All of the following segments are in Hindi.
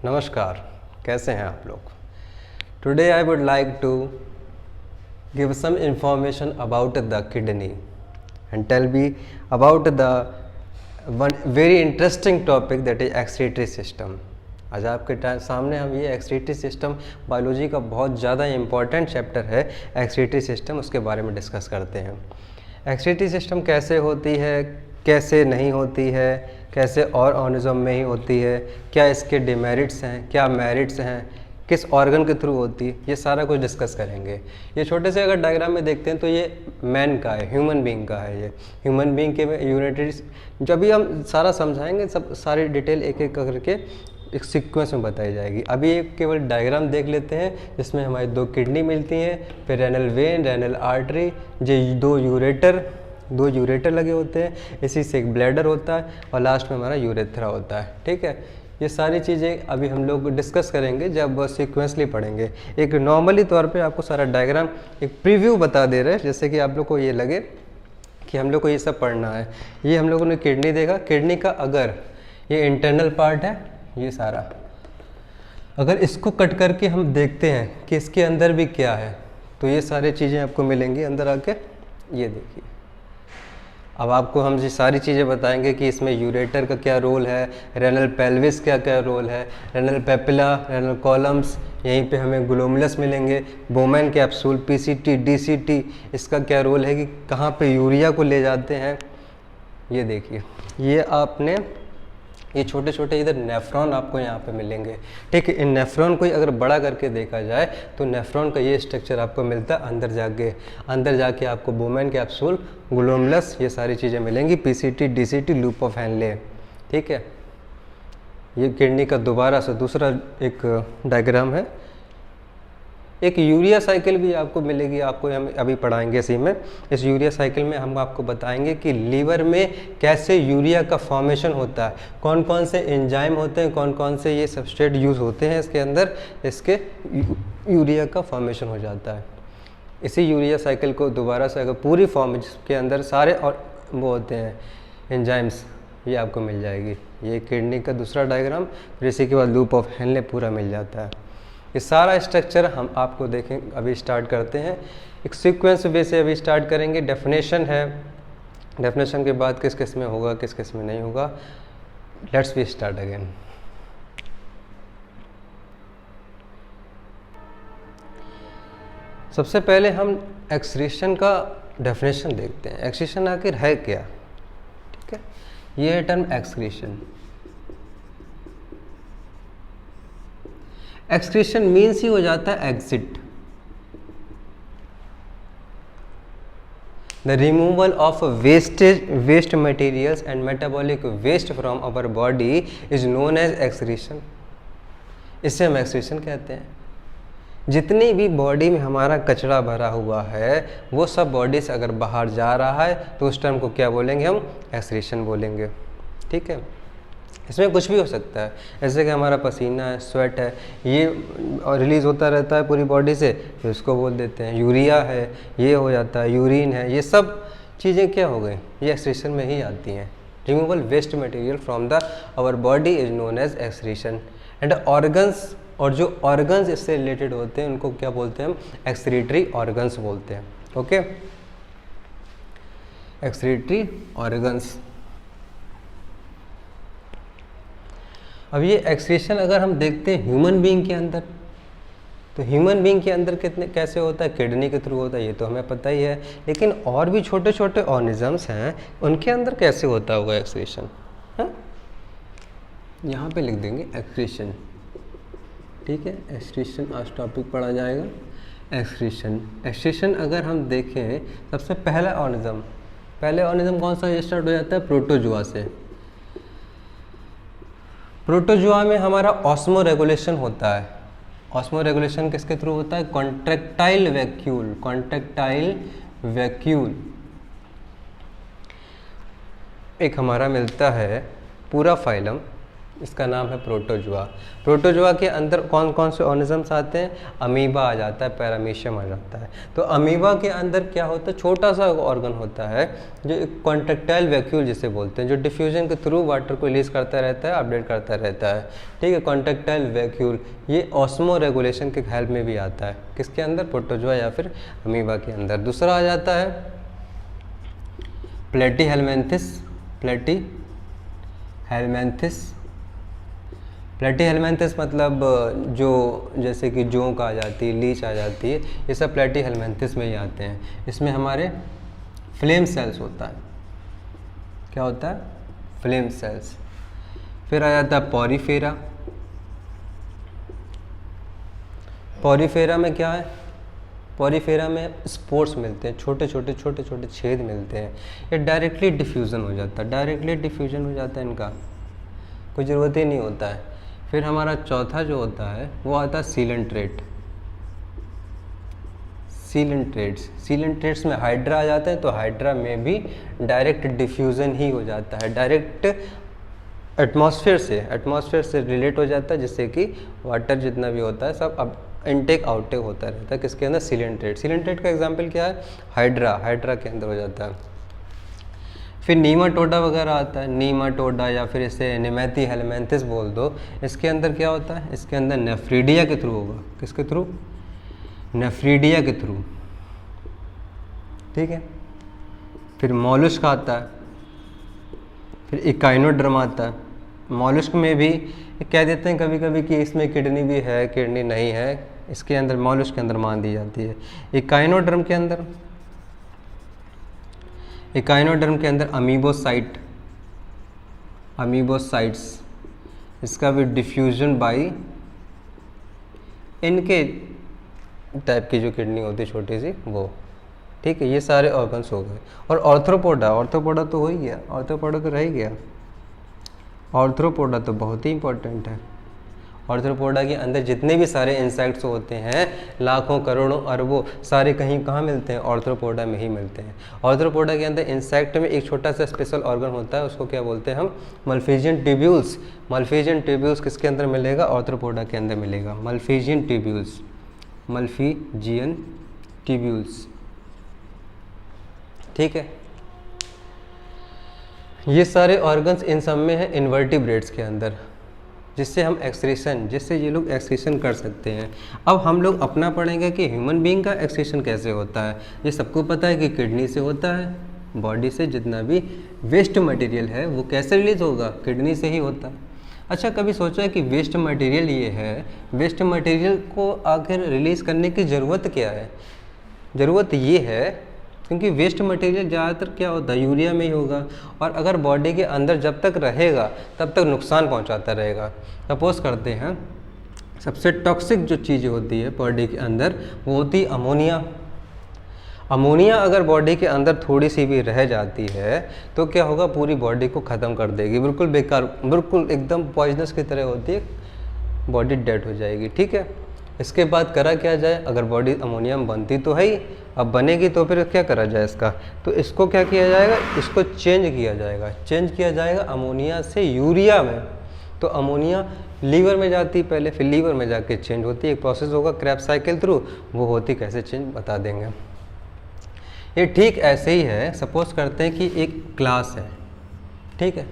नमस्कार, कैसे हैं आप लोग। Today I would like to give some information about the kidney and tell be about the one very interesting topic that is excretory system. आज आपके सामने हम ये एक्सक्रीटरी सिस्टम बायोलॉजी का बहुत ज़्यादा इंपॉर्टेंट चैप्टर है एक्सक्रीटरी सिस्टम, उसके बारे में डिस्कस करते हैं। एक्सक्रीटरी सिस्टम कैसे होती है, कैसे नहीं होती है, कैसे और ऑर्गेनिज्म में ही होती है, क्या इसके डिमेरिट्स हैं, क्या मेरिट्स हैं, किस ऑर्गन के थ्रू होती है, ये सारा कुछ डिस्कस करेंगे। ये छोटे से अगर डायग्राम में देखते हैं तो ये मैन का है, ह्यूमन बीइंग का है। ये ह्यूमन बीइंग के यूनिटरी, जब भी हम सारा समझाएंगे सब सारी डिटेल एक एक करके एक सीक्वेंस में बताई जाएगी। अभी एक केवल डायग्राम देख लेते हैं जिसमें हमारी दो किडनी मिलती हैं, फिर रेनल वेन, रेनल आर्टरी, ये दो यूरेटर लगे होते हैं, इसी से एक ब्लैडर होता है और लास्ट में हमारा यूरेथ्रा होता है। ठीक है, ये सारी चीज़ें अभी हम लोग डिस्कस करेंगे जब सीक्वेंसली पढ़ेंगे। एक नॉर्मली तौर पे आपको सारा डायग्राम एक प्रीव्यू बता दे रहे हैं, जैसे कि आप लोग को ये लगे कि हम लोग को ये सब पढ़ना है। ये हम लोगों ने किडनी देखा, किडनी का अगर ये इंटरनल पार्ट है, ये सारा अगर इसको कट करके हम देखते हैं कि इसके अंदर भी क्या है, तो ये सारी चीज़ें आपको मिलेंगी अंदर आके। ये देखिए, अब आपको हम ये सारी चीज़ें बताएंगे कि इसमें यूरेटर का क्या रोल है, रेनल पेल्विस का क्या रोल है, रेनल पेपिला, रेनल कॉलम्स, यहीं पे हमें ग्लोमेरुलस मिलेंगे, बोमेन कैप्सूल, पीसीटी, डीसीटी, इसका क्या रोल है कि कहाँ पे यूरिया को ले जाते हैं। ये देखिए, ये आपने ये छोटे छोटे इधर नेफ्रॉन आपको यहाँ पे मिलेंगे। ठीक है, इन नेफ्रॉन को अगर बड़ा करके देखा जाए तो नेफ्रॉन का ये स्ट्रक्चर आपको मिलता है अंदर जाके आपको बोमेन कैप्सूल, ग्लोमेरुलस, ये सारी चीज़ें मिलेंगी, PCT, DCT, loop of Henle. ठीक है, ये किडनी का दोबारा से दूसरा एक डायग्राम है। एक यूरिया साइकिल भी आपको मिलेगी, आपको हम अभी पढ़ाएंगे इसी में। इस यूरिया साइकिल में हम आपको बताएंगे कि लीवर में कैसे यूरिया का फॉर्मेशन होता है, कौन कौन से एंजाइम होते हैं, कौन कौन से ये सबस्ट्रेट यूज़ होते हैं इसके अंदर, इसके यूरिया का फॉर्मेशन हो जाता है। इसी यूरिया साइकिल को दोबारा से अगर पूरी फॉर्म के अंदर सारे और वो होते हैं एंजाइम्स, ये आपको मिल जाएगी। ये किडनी का दूसरा डायग्राम, फिर इसी के बाद लूप ऑफ हेनले पूरा मिल जाता है। ये सारा स्ट्रक्चर हम आपको देखें, अभी स्टार्ट करते हैं एक सीक्वेंस वे से। अभी स्टार्ट करेंगे, डेफिनेशन है, डेफिनेशन के बाद किस किस में होगा, किस किस में नहीं होगा। Let's we start again. सबसे पहले हम एक्सक्रीशन का डेफिनेशन देखते हैं। एक्सक्रीशन आखिर है क्या। ठीक है, ये है टर्म एक्सक्रीशन। एक्सक्रीशन मीन्स ही हो जाता है exit, the removal of waste materials and metabolic waste from our body is known as excretion. इसे हम एक्सक्रीशन कहते हैं। जितनी भी बॉडी में हमारा कचरा भरा हुआ है वो सब बॉडी से अगर बाहर जा रहा है तो उस टर्म को क्या बोलेंगे, हम एक्सक्रीशन बोलेंगे। ठीक है, इसमें कुछ भी हो सकता है, जैसे कि हमारा पसीना है, स्वेट है, ये रिलीज़ होता रहता है पूरी बॉडी से, तो इसको बोल देते हैं यूरिया है, ये हो जाता है यूरिन है। ये सब चीज़ें क्या हो गई, ये एक्सक्रीशन में ही आती हैं। Removal waste material from the our body is known as excretion. And organs, और जो ऑर्गन्स इससे रिलेटेड होते हैं उनको क्या बोलते हैं, हम एक्सक्रीटरी ऑर्गन्स बोलते हैं। Okay, excretory organs. अब ये एक्सक्रीशन अगर हम देखते हैं ह्यूमन बीइंग के अंदर, तो ह्यूमन बीइंग के अंदर कितने कैसे होता है, किडनी के थ्रू होता है, ये तो हमें पता ही है। लेकिन और भी छोटे छोटे ऑर्गेनिजम्स हैं, उनके अंदर कैसे होता होगा एक्सक्रीशन। हाँ, यहाँ पे लिख देंगे एक्सक्रीशन। ठीक है, एक्सक्रीशन आज टॉपिक पढ़ा जाएगा। एक्सक्रीशन अगर हम देखें, सबसे पहले ऑर्गेनिज्म कौन सा स्टार्ट हो जाता है, प्रोटोजुआ से। प्रोटोजुआ में हमारा ऑस्मो रेगुलेशन होता है। ऑस्मो रेगुलेशन किसके थ्रू होता है, कॉन्ट्रैक्टाइल वैक्यूल। एक हमारा मिलता है पूरा फाइलम, इसका नाम है प्रोटोजुआ। प्रोटोजुआ के अंदर कौन कौन से ऑर्गेनिजम्स आते हैं? अमीबा आ जाता है, पैरामीशियम आ जाता है। तो अमीबा के अंदर क्या होता है? छोटा सा ऑर्गन होता है जो एक कॉन्ट्रेक्टाइल वैक्यूल जिसे बोलते हैं, जो डिफ्यूजन के थ्रू वाटर को रिलीज करता रहता है, अपडेट करता रहता है। ठीक है, कॉन्ट्रेक्टाइल वैक्यूल ये ऑस्मो रेगुलेशन के हेल्प में भी आता है। किसके अंदर? प्रोटोजुआ या फिर अमीबा के अंदर। दूसरा आ जाता है प्लेटीहेलमिन्थिस। प्लेटीहेलमिन्थिस मतलब जो जैसे कि जोंक आ जाती है, लीच आ जाती है, ये सब प्लेटीहेलमिन्थिस में ही आते हैं। इसमें हमारे फ्लेम सेल्स होता है। क्या होता है? Flame cells. फिर आ जाता है पॉरीफेरा। पॉरीफेरा में क्या है? पॉरीफेरा में स्पोर्स मिलते हैं, छोटे छोटे छेद मिलते हैं। ये डायरेक्टली डिफ्यूज़न हो जाता है, इनका कोई ज़रूरत ही नहीं होता है। फिर हमारा चौथा जो होता है वो आता है सीलेंट्रेट। सीलेंट्रेट्स में हाइड्रा आ जाते हैं, तो हाइड्रा में भी डायरेक्ट डिफ्यूज़न ही हो जाता है, डायरेक्ट एटमॉस्फेयर से रिलेट हो जाता है, जिससे कि वाटर जितना भी होता है सब अब इनटेक आउटटेक होता रहता है। किसके अंदर? सीलेंट्रेट का एग्जाम्पल क्या है? हाइड्रा के अंदर हो जाता है। फिर नीमाटोडा वगैरह आता है, नीमाटोडा या फिर इसे निमेथी हेलमेंथिस बोल दो। इसके अंदर क्या होता है? इसके अंदर नेफ्रीडिया के थ्रू होगा। किसके थ्रू? नेफ्रीडिया के थ्रू। ठीक है। फिर मॉलस्क आता है, फिर इकाइनोडर्म आता है। मॉलस्क में भी कह देते हैं कभी कभी कि इसमें किडनी भी है, किडनी नहीं है, इसके अंदर मॉलस्क के अंदर मान दी जाती है। इकाइनोडर्म के अंदर अमीबोसाइट्स, इसका भी डिफ्यूजन बाई इनके टाइप की जो किडनी होती है छोटी सी वो। ठीक है, ये सारे ऑर्गन्स हो गए। और ऑर्थ्रोपोडा तो हो ही गया, ऑर्थ्रोपोडा तो रह ही गया। ऑर्थ्रोपोडा तो बहुत ही इंपॉर्टेंट है। ऑर्थ्रोपोडा के अंदर जितने भी सारे इंसेक्ट्स होते हैं, लाखों करोड़ों अरबों, सारे कहाँ मिलते हैं? ऑर्थ्रोपोडा में ही मिलते हैं। ऑर्थ्रोपोडा के अंदर इंसेक्ट में एक छोटा सा स्पेशल ऑर्गन होता है, उसको क्या बोलते हैं हम? मल्फिजियन ट्यूब्यूल्स। मल्फिजियन ट्यूब्यूल्स किसके अंदर मिलेगा? ऑर्थ्रोपोडा के अंदर मिलेगा। मल्फिजियन ट्यूब्यूल्स। ठीक है, ये सारे ऑर्गन्स इन सब में है इन्वर्टिब्रेट्स के अंदर, जिससे ये लोग एक्सक्रीशन कर सकते हैं। अब हम लोग अपना पढ़ेंगे कि ह्यूमन बीइंग का एक्सक्रीशन कैसे होता है। ये सबको पता है कि किडनी से होता है, बॉडी से जितना भी वेस्ट मटेरियल है वो कैसे रिलीज होगा? किडनी से ही होता है। अच्छा, कभी सोचा है कि वेस्ट मटेरियल ये है, वेस्ट मटेरियल को आखिर रिलीज़ करने की ज़रूरत क्या है? ज़रूरत ये है क्योंकि वेस्ट मटेरियल ज़्यादातर क्या होता है? यूरिया में ही होगा, और अगर बॉडी के अंदर जब तक रहेगा तब तक नुकसान पहुंचाता रहेगा। सपोज करते हैं सबसे टॉक्सिक जो चीज़ होती है बॉडी के अंदर वो होती है अमोनिया। अमोनिया अगर बॉडी के अंदर थोड़ी सी भी रह जाती है तो क्या होगा? पूरी बॉडी को ख़त्म कर देगी, बिल्कुल बेकार, बिल्कुल एकदम पॉइजनस की तरह होती है, बॉडी डेड हो जाएगी। ठीक है, इसके बाद करा क्या जाए? अगर बॉडी अमोनियम बनती तो है ही, अब बनेगी तो फिर क्या करा जाए इसका? तो इसको क्या किया जाएगा? इसको चेंज किया जाएगा अमोनिया से यूरिया में। तो अमोनिया लीवर में जाती है पहले, फिर लीवर में जाके चेंज होती है, एक प्रोसेस होगा क्रेब्स साइकिल थ्रू, वो होती कैसे चेंज बता देंगे। ये ठीक ऐसे ही है। सपोज करते हैं कि एक क्लास है, ठीक है,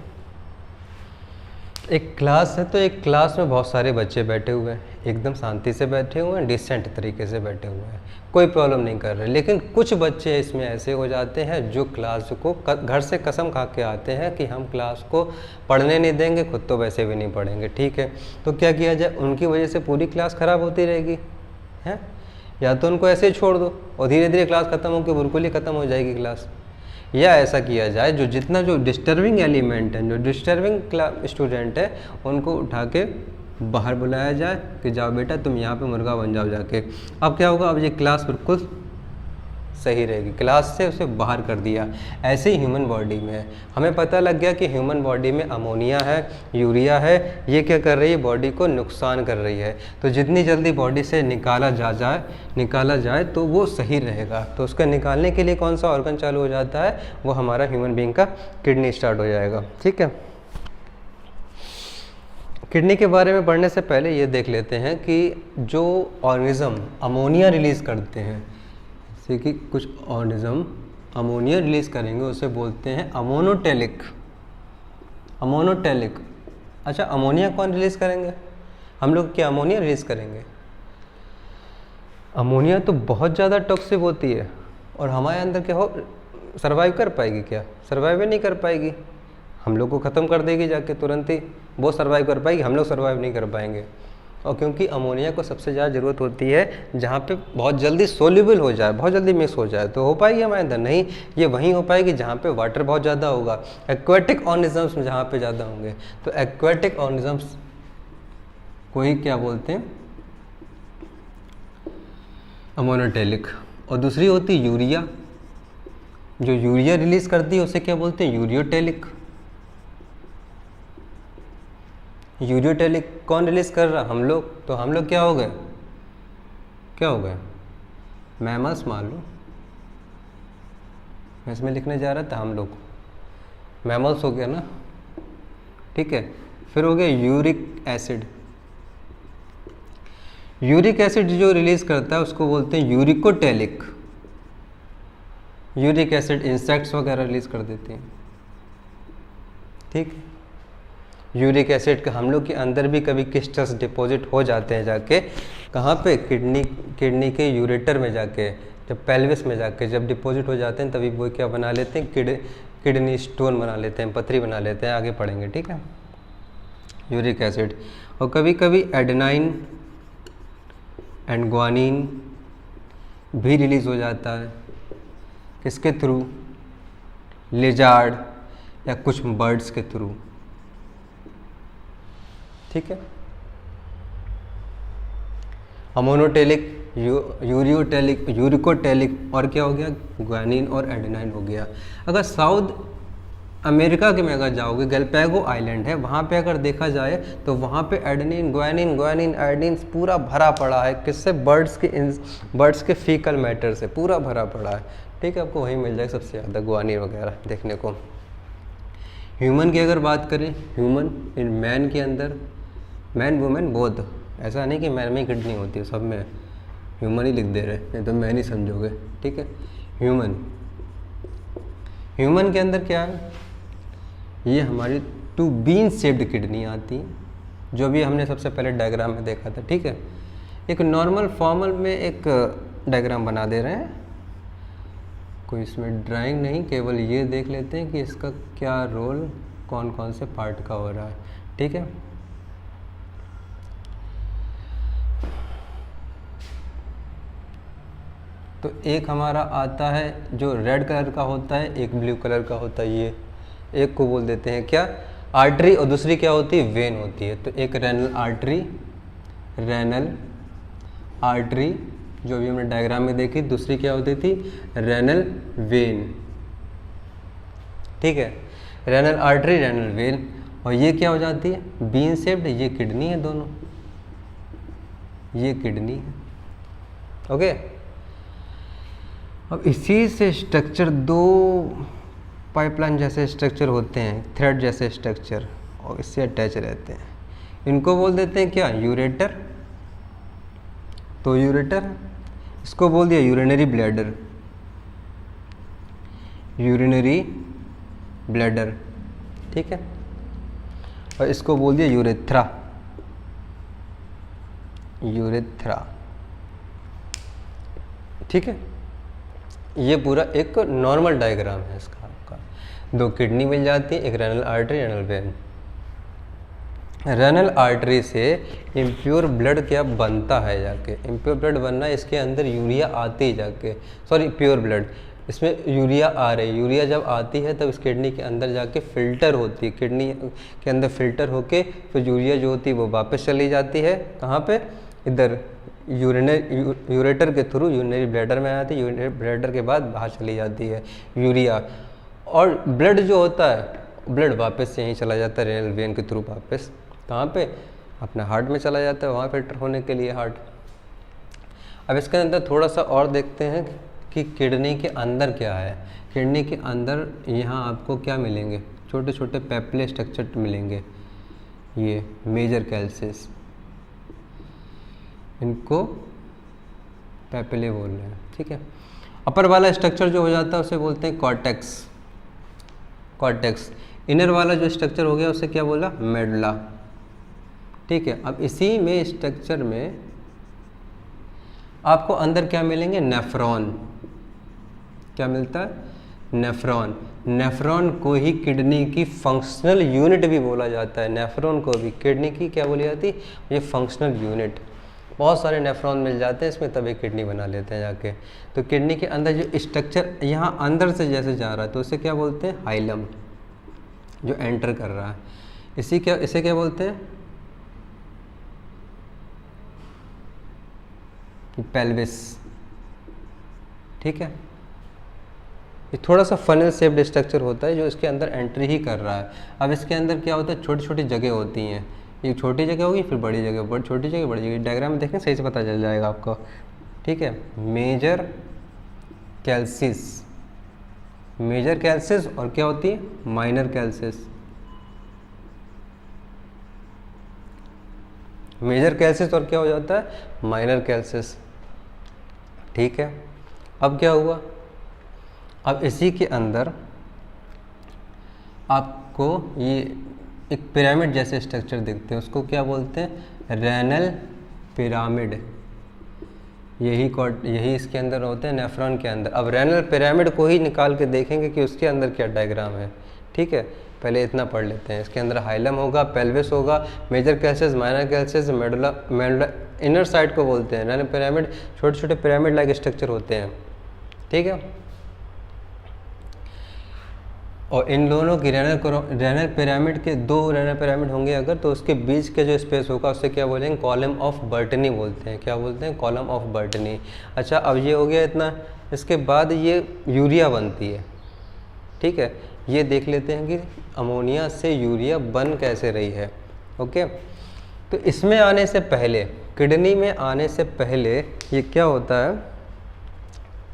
एक क्लास है, तो एक क्लास में बहुत सारे बच्चे बैठे हुए हैं, एकदम शांति से बैठे हुए हैं, डिसेंट तरीके से बैठे हुए हैं, कोई प्रॉब्लम नहीं कर रहे। लेकिन कुछ बच्चे इसमें ऐसे हो जाते हैं जो क्लास को घर से कसम खा के आते हैं कि हम क्लास को पढ़ने नहीं देंगे, खुद तो वैसे भी नहीं पढ़ेंगे। ठीक है, तो क्या किया जाए? उनकी वजह से पूरी क्लास ख़राब होती रहेगी, है? या तो उनको ऐसे ही छोड़ दो और धीरे धीरे क्लास ख़त्म होकर बिल्कुल ही ख़त्म हो जाएगी क्लास, या ऐसा किया जाए जो डिस्टर्बिंग एलिमेंट है, जो डिस्टर्बिंग स्टूडेंट है, उनको उठा के बाहर बुलाया जाए कि जाओ बेटा तुम यहाँ पे मुर्गा बन जाओ जाके। अब क्या होगा? अब ये क्लास बिल्कुल सही रहेगी, क्लास से उसे बाहर कर दिया। ऐसे ही ह्यूमन बॉडी में है, हमें पता लग गया कि ह्यूमन बॉडी में अमोनिया है, यूरिया है, ये क्या कर रही है? बॉडी को नुकसान कर रही है। तो जितनी जल्दी बॉडी से निकाला जाए तो वो सही रहेगा। तो उसको निकालने के लिए कौन सा ऑर्गन चालू हो जाता है? वो हमारा ह्यूमन बीइंग का किडनी स्टार्ट हो जाएगा। ठीक है, किडनी के बारे में पढ़ने से पहले ये देख लेते हैं कि जो ऑर्गेनिज्म अमोनिया रिलीज़ करते हैं, जैसे कि कुछ ऑर्गेनिज्म अमोनिया रिलीज़ करेंगे उसे बोलते हैं अमोनोटेलिक। अमोनोटेलिक। अच्छा, अमोनिया कौन रिलीज़ करेंगे? हम लोग क्या अमोनिया रिलीज़ करेंगे? अमोनिया तो बहुत ज़्यादा टॉक्सिक होती है और हमारे अंदर क्या हो सर्वाइव कर पाएगी? क्या सर्वाइव नहीं कर पाएगी, हम लोग को ख़त्म कर देगी जाके तुरंत ही। वो सर्वाइव कर पाएगी, हम लोग सर्वाइव नहीं कर पाएंगे। और क्योंकि अमोनिया को सबसे ज़्यादा ज़रूरत होती है जहाँ पे बहुत जल्दी सोल्यूबल हो जाए, बहुत जल्दी मिक्स हो जाए, तो हो पाएगी हमारे अंदर? नहीं, ये वहीं हो पाएगी जहाँ पे वाटर बहुत ज़्यादा होगा, एक्वेटिक ऑर्गेनिजम्स में जहाँ पे ज़्यादा होंगे। तो एक्वेटिक ऑर्गेनिजम्स को ही क्या बोलते हैं? अमोनोटेलिक। और दूसरी होती है यूरिया, जो यूरिया रिलीज़ करती है उसे क्या बोलते हैं? यूरियोटेलिक। यूरियोटेलिक कौन रिलीज़ कर रहा? हम लोग। तो हम लोग क्या हो गए? क्या हो गए? मैमल्स मान लो, मैं इसमें लिखने जा रहा था हम लोग मैमल्स हो गया ना, ठीक है। फिर हो गया यूरिक एसिड। यूरिक एसिड जो रिलीज़ करता है उसको बोलते हैं यूरिकोटेलिक। यूरिक एसिड इंसेक्ट्स वगैरह रिलीज़ कर देते हैं, ठीक। यूरिक एसिड का हम लोग के अंदर भी कभी क्रिस्टल्स डिपॉजिट हो जाते हैं जाके, कहाँ पे? किडनी के यूरेटर में जाके, जब पेल्विस में जाके जब डिपॉजिट हो जाते हैं तभी वो क्या बना लेते हैं? किडनी स्टोन बना लेते हैं, पथरी बना लेते हैं। आगे पढ़ेंगे, ठीक है। Uric acid. और कभी कभी एडेनाइन एंड ग्वानिन भी रिलीज़ हो जाता है। किसके थ्रू? लिजार्ड या कुछ बर्ड्स के थ्रू, ठीक है। अमोनोटेलिक, यूरियोटेलिक, यूरिकोटेलिक, और क्या हो गया? ग्वानिन और एडेनाइन हो गया। अगर साउथ अमेरिका के में अगर जाओगे, गैलापागो आइलैंड है, वहाँ पे अगर देखा जाए तो वहाँ पे एडेनिन, ग्वानिन, ग्वानिन, एडेनिन पूरा भरा पड़ा है। किससे? बर्ड्स के फीकल मैटर से पूरा भरा पड़ा है, ठीक है। आपको वहीं मिल जाएगा सबसे ज़्यादा ग्वानिन वगैरह देखने को। ह्यूमन की अगर बात करें, ह्यूमन इन मैन के अंदर, मैन वुमेन बोथ, ऐसा नहीं कि मैन में ही किडनी होती है, सब में ह्यूमन ही लिख दे रहे, नहीं तो मैन ही समझोगे, ठीक है। ह्यूमन के अंदर क्या है? ये हमारी 2 बीन शेप्ड किडनी आती है, जो भी हमने सबसे पहले डायग्राम में देखा था, ठीक है। एक नॉर्मल फॉर्मल में एक डायग्राम बना दे रहे हैं, कोई इसमें ड्राइंग नहीं, केवल ये देख लेते हैं कि इसका क्या रोल कौन कौन से पार्ट का हो रहा है, ठीक है। तो एक हमारा आता है जो रेड कलर का होता है, एक ब्लू कलर का होता है। ये एक को बोल देते हैं क्या? आर्टरी, और दूसरी क्या होती है? वेन होती है। तो एक रेनल आर्टरी जो भी हमने डायग्राम में देखी, दूसरी क्या होती थी? रेनल वेन, ठीक है। रेनल आर्टरी, रेनल वेन, और ये क्या हो जाती है? Bean shaped. ये किडनी है, दोनों ये किडनी है, ओके। अब इसी से स्ट्रक्चर 2 पाइपलाइन जैसे स्ट्रक्चर होते हैं, थ्रेड जैसे स्ट्रक्चर, और इससे अटैच रहते हैं। इनको बोल देते हैं क्या? यूरेटर। तो यूरेटर, इसको बोल दिया यूरिनरी ब्लैडर, यूरिनरी ब्लैडर, ठीक है। और इसको बोल दिया यूरेथ्रा, यूरेथ्रा, ठीक है। ये पूरा एक नॉर्मल डायग्राम है इसका। आपका 2 किडनी मिल जाती है, एक renal artery, renal vein. Renal artery से इम्प्योर ब्लड क्या बनता है जाके? इम्प्योर ब्लड बनना, इसके अंदर यूरिया आती है जाके, सॉरी प्योर ब्लड, इसमें यूरिया आ रही है। यूरिया जब आती है तब इस किडनी के अंदर जाके फिल्टर होती है, किडनी के अंदर फिल्टर होके फिर यूरिया जो होती है वो वापस चली जाती है। कहाँ पे? इधर यूरेटर के थ्रू यूरिनरी ब्लैडर में आती है, यूरिनरी ब्लैडर के बाद बाहर चली जाती है यूरिया। और ब्लड जो होता है, ब्लड वापस से यहीं चला जाता है रेनल वेन के थ्रू वापस, कहाँ पे? अपना हार्ट में चला जाता है, वहाँ फिल्टर होने के लिए हार्ट। अब इसके अंदर थोड़ा सा और देखते हैं कि किडनी के अंदर क्या है। किडनी के अंदर यहाँ आपको क्या मिलेंगे? छोटे छोटे पेपले स्ट्रक्चर मिलेंगे, ये मेजर कैल्सिस, इनको पैपिले बोल रहे हैं, ठीक है। अपर वाला स्ट्रक्चर जो हो जाता है उसे बोलते हैं कॉर्टेक्स, कॉर्टेक्स। इनर वाला जो स्ट्रक्चर हो गया उसे क्या बोला, मेडुला, ठीक है। अब इसी में स्ट्रक्चर में आपको अंदर क्या मिलेंगे, नेफ्रॉन, क्या मिलता है, नेफ्रॉन। नेफ्रॉन को ही किडनी की फंक्शनल यूनिट भी बोला जाता है, नेफ्रॉन को भी किडनी की क्या बोली जाती है, ये फंक्शनल यूनिट। बहुत सारे नेफ्रॉन मिल जाते हैं इसमें, तभी किडनी बना लेते हैं जाके। तो किडनी के अंदर जो स्ट्रक्चर यहाँ अंदर से जैसे जा रहा है तो उसे क्या बोलते हैं, हाइलम, जो एंटर कर रहा है। इसे क्या बोलते हैं, पेल्विस, ठीक है। ये थोड़ा सा फनल शेप्ड स्ट्रक्चर होता है जो इसके अंदर एंट्री ही कर रहा है। अब इसके अंदर क्या होता है, छोटी छोटी जगह होती हैं, एक छोटी जगह होगी फिर बड़ी जगह, बड़ी छोटी जगह बड़ी जगह। डायग्राम में देखें सही से पता चल जाएगा आपको, ठीक है। मेजर कैल्सिस, मेजर कैल्सिस और क्या होती है, माइनर कैल्सिस। मेजर कैल्सिस और क्या हो जाता है, माइनर कैल्सिस, ठीक है। अब क्या हुआ, अब इसी के अंदर आपको ये एक पिरामिड जैसे स्ट्रक्चर दिखते हैं, उसको क्या बोलते हैं, रेनल पिरामिड। यही इसके अंदर होते हैं, नेफ्रॉन के अंदर। अब रेनल पिरामिड को ही निकाल के देखेंगे कि उसके अंदर क्या डायग्राम है, ठीक है। पहले इतना पढ़ लेते हैं, इसके अंदर हाइलम होगा, पेल्विस होगा, major calyces, minor calyces, medulla inner side को बोलते हैं रेनल पिरामिड। छोटे छोटे पिरामिड लाइक स्ट्रक्चर होते हैं, ठीक है। और इन दोनों की रेनल पिरामिड के दो रेनल पिरामिड होंगे अगर, तो उसके बीच के जो स्पेस होगा उससे क्या बोलेंगे, कॉलम ऑफ बर्टनी बोलते हैं। क्या बोलते हैं, कॉलम ऑफ बर्टनी। अच्छा, अब ये हो गया इतना। इसके बाद ये यूरिया बनती है, ठीक है। ये देख लेते हैं कि अमोनिया से यूरिया बन कैसे रही है, ओके। तो इसमें आने से पहले, किडनी में आने से पहले ये क्या होता है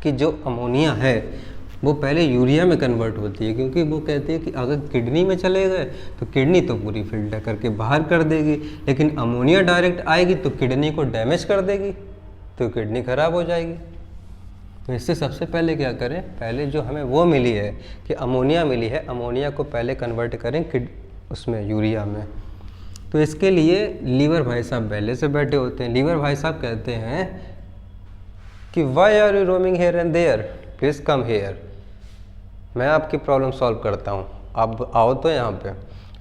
कि जो अमोनिया है वो पहले यूरिया में कन्वर्ट होती है, क्योंकि वो कहते हैं कि अगर किडनी में चले गए तो किडनी तो पूरी फिल्टर करके बाहर कर देगी, लेकिन अमोनिया डायरेक्ट आएगी तो किडनी को डैमेज कर देगी, तो किडनी खराब हो जाएगी। तो इससे सबसे पहले क्या करें, पहले जो हमें वो मिली है कि अमोनिया मिली है, अमोनिया को पहले कन्वर्ट करें उसमें यूरिया में। तो इसके लिए लीवर भाई साहब पहले से बैठे होते हैं। लीवर भाई साहब कहते हैं कि why are you roaming here and there, please come here, मैं आपकी प्रॉब्लम सॉल्व करता हूँ, आप आओ तो यहाँ पे।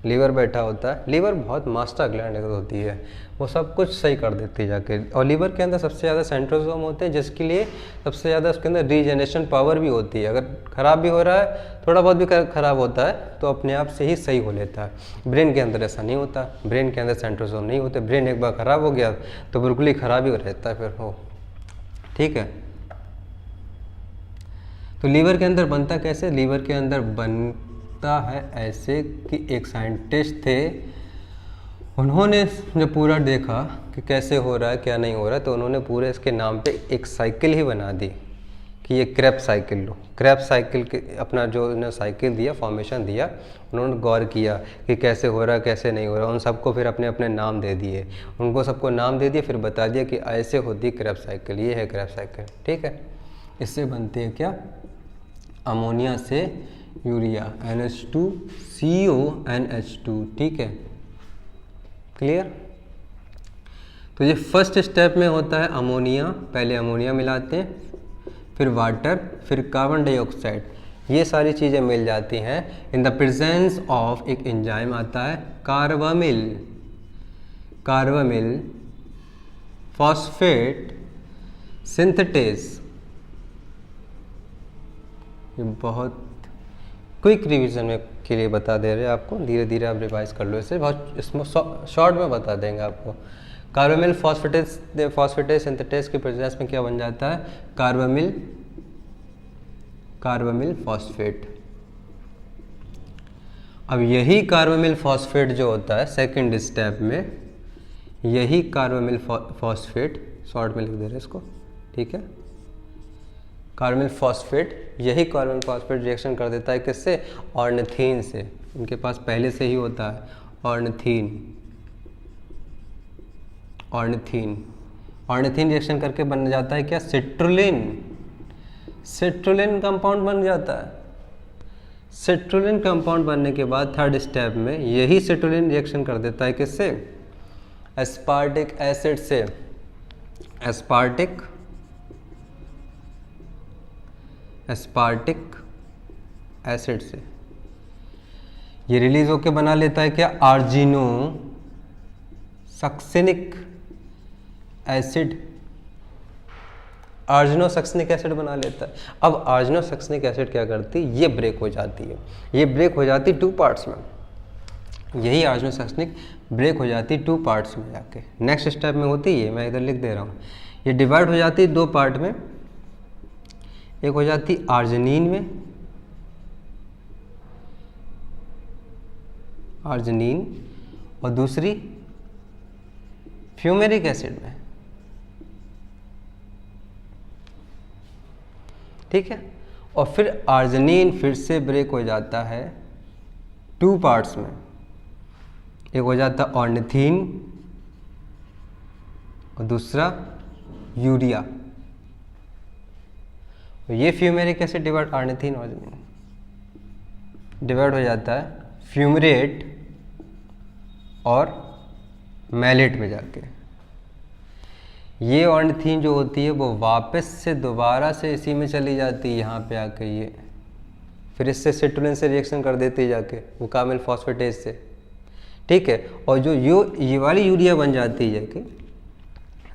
लीवर बैठा होता है। लीवर बहुत मास्टर ग्लैंड होती है, वो सब कुछ सही कर देती है जाके। और लीवर के अंदर सबसे ज़्यादा सेंट्रोसोम होते हैं, जिसके लिए सबसे ज़्यादा उसके अंदर रीजनरेशन पावर भी होती है। अगर ख़राब भी हो रहा है, थोड़ा बहुत भी ख़राब होता है तो अपने आप से ही सही हो लेता है। ब्रेन के अंदर ऐसा नहीं होता, ब्रेन के अंदर सेंट्रोसोम नहीं होते। ब्रेन एक बार ख़राब हो गया तो बिल्कुल ही ख़राब ही रहता है फिर हो, ठीक है। तो लीवर के अंदर बनता कैसे, लीवर के अंदर बनता है ऐसे कि एक साइंटिस्ट थे, उन्होंने जब पूरा देखा कि कैसे हो रहा है क्या नहीं हो रहा है, तो उन्होंने पूरे इसके नाम पे एक साइकिल ही बना दी कि ये क्रैप साइकिल लो। क्रैप साइकिल के अपना जो उन्होंने साइकिल दिया, फॉर्मेशन दिया, उन्होंने गौर किया कि कैसे हो रहा है कैसे नहीं हो रहा। उन सबको फिर अपने अपने नाम दे दिए, उनको सबको नाम दे दिए, फिर बता दिया कि ऐसे होती क्रैप साइकिल, ये है क्रैप साइकिल, ठीक है। इससे बनती है क्या, अमोनिया से यूरिया, NH2CO NH2, ठीक है, क्लियर। तो ये फर्स्ट स्टेप में होता है अमोनिया, पहले अमोनिया मिलाते हैं, फिर वाटर, फिर कार्बन डाइऑक्साइड, ये सारी चीज़ें मिल जाती हैं इन द प्रेजेंस ऑफ एक एंजाइम आता है कार्बामिल, कार्बामिल फॉस्फेट सिंथेटेस। ये बहुत क्विक रिवीजन में के लिए बता दे रहे हैं आपको, धीरे धीरे आप रिवाइज कर लो इसे, बहुत इसमें शॉर्ट में बता देंगे आपको। कार्बामिल फॉस्फेटेस सिंथेटेस के प्रेजेंस में क्या बन जाता है, कार्बामिल फॉस्फेट। अब यही कार्बामिल फॉस्फेट जो होता है सेकंड स्टेप में, यही कार्बामिल फॉस्फेट, शॉर्ट में लिख दे रहे हैं इसको, ठीक है, कार्बामिल फॉस्फेट, यही कार्बामिल फॉस्फेट रिएक्शन कर देता है किससे, ऑर्निथीन से। इनके पास पहले से ही होता है ऑर्निथीन, ऑर्निथीन। ऑर्निथीन रिएक्शन करके बन जाता है क्या, सिट्रुलिन। सिट्रुलिन कंपाउंड बन जाता है। सिट्रुलिन कंपाउंड बनने के बाद थर्ड स्टेप में यही सिट्रुलिन रिएक्शन कर देता है किससे, एस्पार्टिक एसिड से। एस्पार्टिक एसिड से ये रिलीज होके बना लेता है क्या, आर्जिनो सक्सिनिक एसिड। आर्जिनोसक्सिनिक एसिड बना लेता है। अब आर्जिनोसक्सिनिक एसिड क्या करती है, ये ब्रेक हो जाती है। ये ब्रेक हो जाती टू पार्ट्स में। यही आर्जिनोसक्सिनिक ब्रेक हो जाती टू पार्ट्स में जाके। नेक्स्ट स्टेप में होती है, मैं इधर लिख दे रहा हूँ, ये डिवाइड हो जाती है दो पार्ट में। एक हो जाती आर्जिनिन में, आर्जिनिन, और दूसरी फ्यूमेरिक एसिड में। ठीक है, और फिर आर्जिनिन फिर से ब्रेक हो जाता है टू पार्ट्स में। एक हो जाता ऑर्निथीन और दूसरा यूरिया। ये fumaric acid divide ornithine arginine divide हो जाता है फ्यूमरेट और मैलेट में जाके। ये ऑर्निथीन जो होती है वो वापस से दोबारा से इसी में चली जाती है, यहाँ पे आके ये फिर इससे सिट्रुलिन से रिएक्शन कर देती है जाके वो कार्बन फॉस्फेटेज से। ठीक है, और जो ये वाली यूरिया बन जाती है कि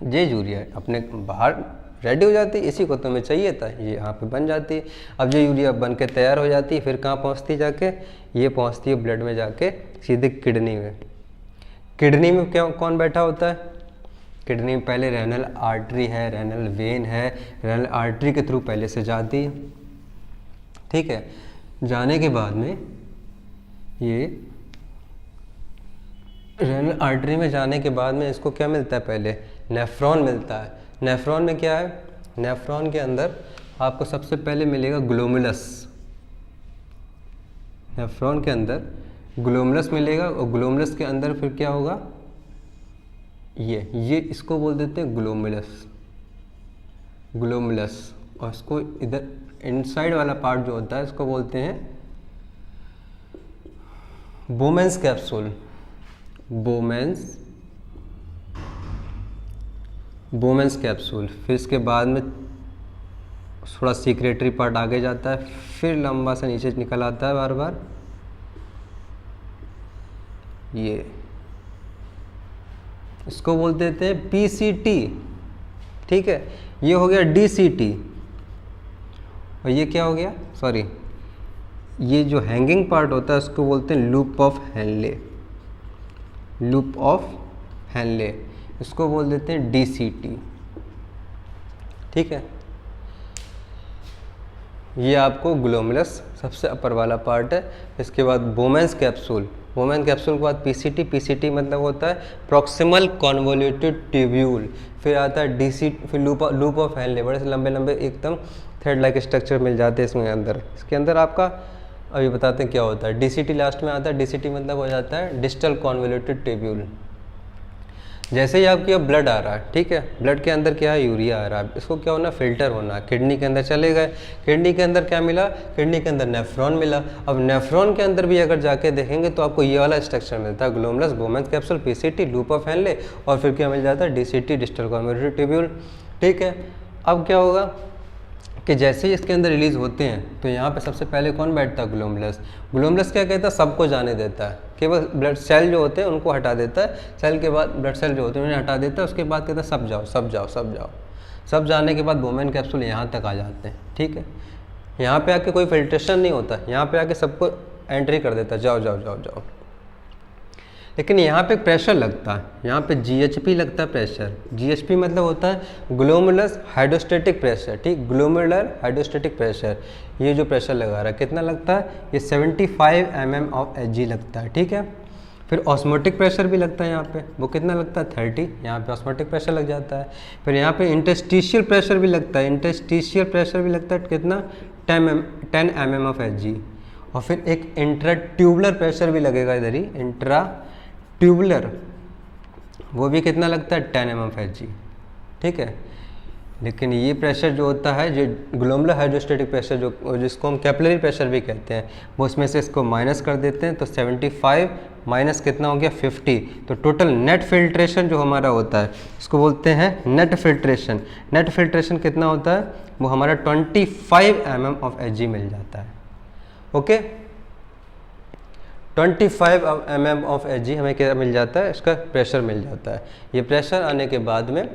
ये यूरिया अपने बाहर रेडी हो जाती है, इसी को तो हमें चाहिए था, ये यहाँ पे बन जाती है। अब ये यूरिया बन के तैयार हो जाती है, फिर कहाँ पहुँचती है जाके, ये पहुँचती है ब्लड में जाके सीधे किडनी में। किडनी में क्या कौन बैठा होता है, किडनी में पहले रेनल आर्टरी है, रेनल वेन है, रेनल आर्टरी के थ्रू पहले से जाती है। ठीक है, जाने के बाद में ये रेनल आर्टरी में जाने के बाद में इसको क्या मिलता है, पहले नेफ्रॉन मिलता है। नेफ्रॉन में क्या है, नेफ्रॉन के अंदर आपको सबसे पहले मिलेगा ग्लोमेरुलस। नेफ्रॉन के अंदर ग्लोमेरुलस मिलेगा, और ग्लोमेरुलस के अंदर फिर क्या होगा, ये इसको बोल देते हैं ग्लोमेरुलस। ग्लोमेरुलस, और इसको इधर इनसाइड वाला पार्ट जो होता है इसको बोलते हैं बोमेंस कैप्सूल। बोमेंस कैप्सूल। फिर इसके बाद में थोड़ा सीक्रेटरी पार्ट आगे जाता है, फिर लंबा सा नीचे निकल आता है बार बार ये, इसको बोल देते हैं पीसीटी। ठीक है, ये हो गया डीसीटी, और ये क्या हो गया, सॉरी, ये जो हैंगिंग पार्ट होता है उसको बोलते हैं loop of Henle. Loop of Henle, इसको बोल देते हैं डीसीटी। ठीक है, ये आपको ग्लोमेरुलस सबसे अपर वाला पार्ट है। इसके बाद बोमेंस कैप्सूल। बोमेंस कैप्सूल के बाद पीसीटी। पीसीटी मतलब होता है प्रॉक्सिमल कॉन्वोल्यूटेड ट्यूब्यूल। फिर आता है डीसी, फिर लूप ऑफ हेनले। बड़े से लंबे लंबे एकदम थ्रेड लाइक स्ट्रक्चर मिल जाते हैं इसमें अंदर। इसके अंदर आपका अभी बताते हैं क्या होता है। डीसीटी लास्ट में आता है। डीसीटी मतलब हो जाता है डिस्टल कॉन्वोल्यूटेड ट्यूब्यूल। जैसे ही आपकी अब ब्लड आ रहा है, ठीक है, ब्लड के अंदर क्या है, यूरिया आ रहा है, इसको क्या होना, फिल्टर होना। किडनी के अंदर चले गए, किडनी के अंदर क्या मिला, किडनी के अंदर नेफ्रॉन मिला। अब नेफ्रॉन के अंदर भी अगर जाके देखेंगे तो आपको ये वाला स्ट्रक्चर मिलता है, glomerulus, बोमेंस capsule, PCT, loop of Henle, और फिर क्या मिल जाता है, डीसीटी, डिस्टल कॉन्वोल्यूटेड ट्यूब्यूल। ठीक है, अब क्या होगा कि जैसे ही इसके अंदर रिलीज होते हैं तो यहाँ पे सबसे पहले कौन बैठता है, ग्लोमेरुलस। ग्लोमेरुलस क्या कहता है, सबको जाने देता है, केवल ब्लड सेल जो होते हैं उनको हटा देता है। सेल के बाद ब्लड सेल जो होते हैं उन्हें हटा देता है। उसके बाद कहता है सब जाओ सब जाओ सब जाओ। सब जाने के बाद बोमेन कैप्सूल यहाँ तक आ जाते हैं। ठीक है, यहाँ पे आके कोई फिल्ट्रेशन नहीं होता, यहाँ पे आके सबको एंट्री कर देता है, जाओ जाओ जाओ जाओ। लेकिन यहाँ पे प्रेशर लगता है, यहाँ पे जीएचपी लगता है प्रेशर। जीएचपी मतलब होता है ग्लोमेरुलस हाइड्रोस्टेटिक प्रेशर। ठीक, ग्लोमेरुलर हाइड्रोस्टेटिक प्रेशर। ये जो प्रेशर लगा रहा है कितना लगता है, ये 75 mm ऑफ Hg लगता है। ठीक है, फिर ऑस्मोटिक प्रेशर भी लगता है यहाँ पे, वो कितना लगता है 30, यहाँ पे ऑस्मोटिक प्रेशर लग जाता है। फिर यहाँ पे इंटरस्टिशियल प्रेशर भी लगता है, इंटरस्टिशियल प्रेशर भी लगता है कितना 10 mm ऑफ Hg। और फिर एक इंट्रा ट्यूबुलर प्रेशर भी लगेगा इधर ही, इंट्रा ट्यूबुलर वो भी कितना लगता है 10 mmHg, ठीक है। लेकिन ये प्रेशर जो होता है, जो ग्लोमेरुलर हाइड्रोस्टैटिक प्रेशर, जो जिसको हम कैपिलरी प्रेशर भी कहते हैं, वो उसमें से इसको माइनस कर देते हैं, तो 75 माइनस कितना हो गया 50, तो टोटल नेट फिल्ट्रेशन जो हमारा होता है इसको बोलते हैं नेट फिल्ट्रेशन। नेट फिल्ट्रेशन कितना होता है, वो हमारा 25 mmHg मिल जाता है। ओके, 25 mmHg हमें क्या मिल जाता है, इसका प्रेशर मिल जाता है। ये प्रेशर आने के बाद में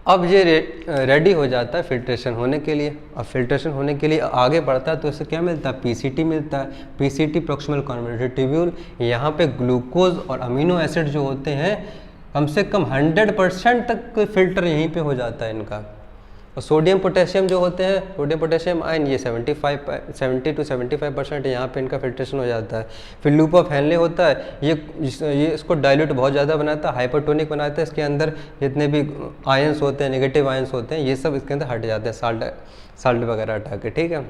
अब ये रेडी हो जाता है फिल्ट्रेशन होने के लिए। अब फिल्ट्रेशन होने के लिए आगे बढ़ता है तो इससे क्या मिलता है, पीसीटी मिलता है। पीसीटी प्रॉक्सिमल कन्वर्टर ट्यूब्यूल, यहाँ पे ग्लूकोज और अमीनो एसिड जो होते हैं कम से कम 100% तक फिल्टर यहीं पे हो जाता है इनका। और सोडियम पोटेशियम जो होते हैं, सोडियम पोटेशियम आयन, ये 70 to 75% यहाँ पे इनका फिल्ट्रेशन हो जाता है। फिर लूप ऑफ हेनले होता है, ये इसको डाइल्यूट बहुत ज़्यादा बनाता है, हाइपरटोनिक बनाता है। इसके अंदर जितने भी आयंस होते हैं, नेगेटिव आयंस होते हैं, ये सब इसके अंदर हट जाते हैं, साल्ट वगैरह हटा के, ठीक है।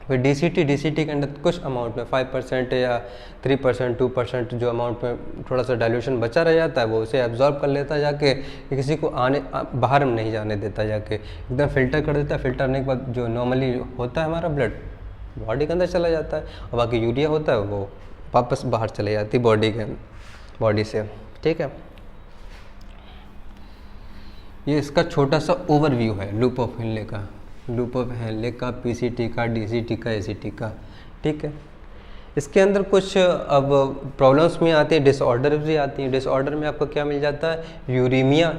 फिर डीसीटी के अंदर कुछ अमाउंट में 5% या 3%, 2% जो अमाउंट में थोड़ा सा डाइल्यूशन बचा रह जाता है, वो उसे एब्जॉर्ब कर लेता है जाके, किसी को बाहर में नहीं जाने देता, जाके एकदम फिल्टर कर देता है। फिल्टर करने के बाद जो नॉर्मली होता है हमारा ब्लड बॉडी के अंदर चला जाता है, और बाकी यूरिया होता है वो वापस बाहर चले जाती है बॉडी से, ठीक है। ये इसका छोटा सा ओवरव्यू है लूप ऑफ हेनले का, लूप ऑफ हेनले का, पीसीटी का, डीसीटी का, एसीटी का, ठीक है। इसके अंदर कुछ अब प्रॉब्लम्स में आती है, डिसऑर्डर भी आती हैं। डिसऑर्डर में आपको क्या मिल जाता है, यूरीमिया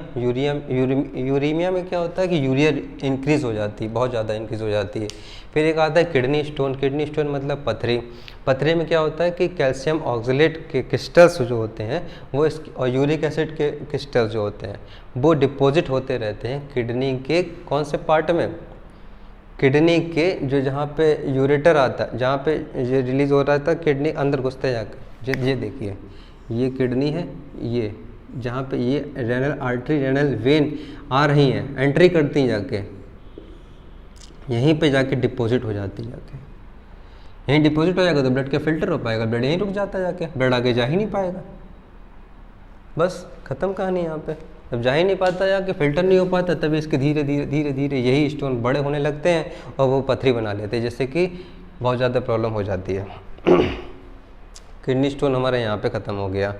में क्या होता है कि यूरिया इंक्रीज़ हो जाती है, बहुत ज़्यादा इंक्रीज़ हो जाती है। फिर एक आता है किडनी स्टोन। किडनी स्टोन मतलब पथरी। पथरी में क्या होता है कि कैल्शियम ऑक्सलेट के क्रिस्टल्स जो होते हैं वो और यूरिक एसिड के क्रिस्टल्स जो होते हैं वो डिपॉजिट होते रहते हैं किडनी के कौन से पार्ट में, किडनी के जो जहाँ पे यूरेटर आता है, जहाँ पे ये रिलीज हो रहा था, किडनी अंदर घुसते जाकर, ये देखिए ये किडनी है, ये जहाँ पे ये रेनल आर्टरी, रेनल वेन आ रही हैं, एंट्री करती हैं जाके, यहीं पे जाके डिपॉजिट हो जाती है, जाके यहीं डिपॉजिट हो जाएगा तो ब्लड का फिल्टर हो पाएगा, ब्लड यहीं रुक जाता है, जाके ब्लड आगे जा ही नहीं पाएगा, बस ख़त्म कहानी यहाँ पे। जब जा ही नहीं पाता, जाके फिल्टर नहीं हो पाता, तभी इसके धीरे धीरे यही स्टोन बड़े होने लगते हैं और वो पथरी बना लेते हैं, जिससे कि बहुत ज़्यादा प्रॉब्लम हो जाती है। किडनी स्टोन हमारे यहाँ पे ख़त्म हो गया,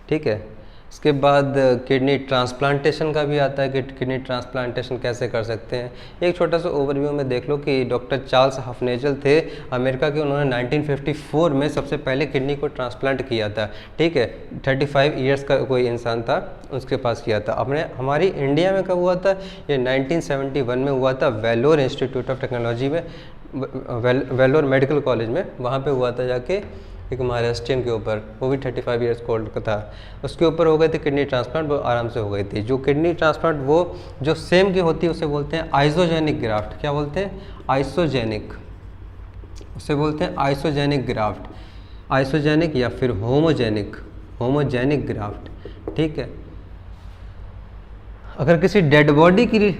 ठीक है। इसके बाद किडनी ट्रांसप्लांटेशन का भी आता है कि किडनी ट्रांसप्लांटेशन कैसे कर सकते हैं। एक छोटा सा ओवरव्यू में देख लो कि डॉक्टर चार्ल्स हफनेजल थे अमेरिका के, उन्होंने 1954 में सबसे पहले किडनी को ट्रांसप्लांट किया था, ठीक है। 35 ईयर्स का कोई इंसान था, उसके पास किया था। हमारी इंडिया में कब हुआ था, ये 1971 में हुआ था, वेलोर इंस्टीट्यूट ऑफ टेक्नोलॉजी में, वेलोर मेडिकल कॉलेज में, वहाँ पर हुआ था जाके, एक महाराष्ट्रियन के ऊपर, वो भी 35 ईयर्स ओल्ड का था, उसके ऊपर हो गई थी किडनी ट्रांसप्लांट, वो आराम से हो गई थी। जो किडनी ट्रांसप्लांट वो जो सेम की होती है उसे बोलते हैं आइसोजेनिक ग्राफ्ट। क्या बोलते हैं, आइसोजेनिक, उसे बोलते हैं आइसोजेनिक ग्राफ्ट, आइसोजेनिक या फिर होमोजेनिक ग्राफ्ट, ठीक है। अगर किसी डेड बॉडी की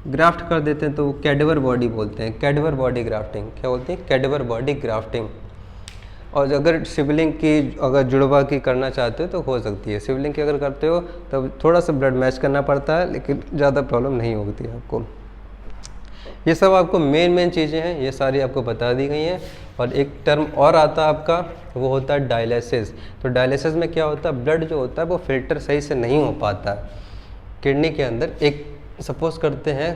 ग्राफ्ट कर देते हैं तो वो कैडवर बॉडी बोलते हैं, कैडवर बॉडी ग्राफ्टिंग। क्या बोलते हैं, कैडवर बॉडी ग्राफ्टिंग। और अगर शिवलिंग की अगर जुड़वा की करना चाहते हो तो हो सकती है। शिवलिंग की अगर करते हो तब थोड़ा सा ब्लड मैच करना पड़ता है, लेकिन ज़्यादा प्रॉब्लम नहीं होती आपको। ये सब आपको मेन चीज़ें हैं, ये सारी आपको बता दी गई हैं। और एक टर्म और आता है आपका, वो होता है डायलिसिस। तो डायलिसिस में क्या होता है, ब्लड जो होता है वो फिल्टर सही से नहीं हो पाता किडनी के अंदर। एक सपोज करते हैं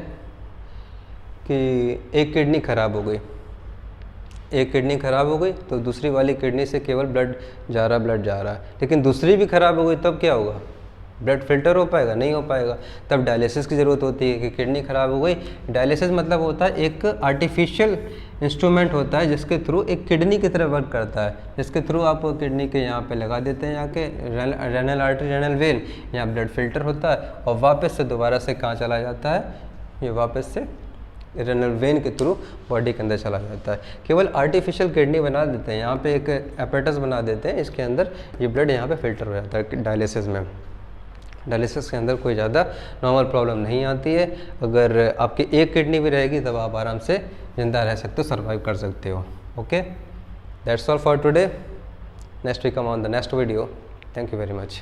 कि एक किडनी ख़राब हो गई, एक किडनी ख़राब हो गई तो दूसरी वाली किडनी से केवल ब्लड जा रहा है, लेकिन दूसरी भी ख़राब हो गई तब क्या होगा, ब्लड फिल्टर हो पाएगा, नहीं हो पाएगा। तब डायलिसिस की ज़रूरत होती है कि किडनी ख़राब हो गई। डायलिसिस मतलब होता है एक आर्टिफिशियल इंस्ट्रूमेंट होता है जिसके थ्रू एक किडनी की तरह वर्क करता है, जिसके थ्रू आप किडनी के यहाँ पे लगा देते हैं, यहाँ के रेनल आर्टरी, रेनल वेन, यहाँ ब्लड फिल्टर होता है और वापस से दोबारा से कहाँ चला जाता है, ये वापस से रेनल वेन के थ्रू बॉडी के अंदर चला जाता है। केवल आर्टिफिशियल किडनी बना देते हैं, यहाँ पे एक एपेटस बना देते हैं, इसके अंदर ये ब्लड यहाँ पे फिल्टर हो जाता है डायलिसिस में। डायलिसिस के अंदर कोई ज़्यादा नॉर्मल प्रॉब्लम नहीं आती है। अगर आपकी एक किडनी भी रहेगी तब आप आराम से ज़िंदा रह सकते हो, सर्वाइव कर सकते हो। Okay, that's all for today. Next we come on the next video. Thank you very much.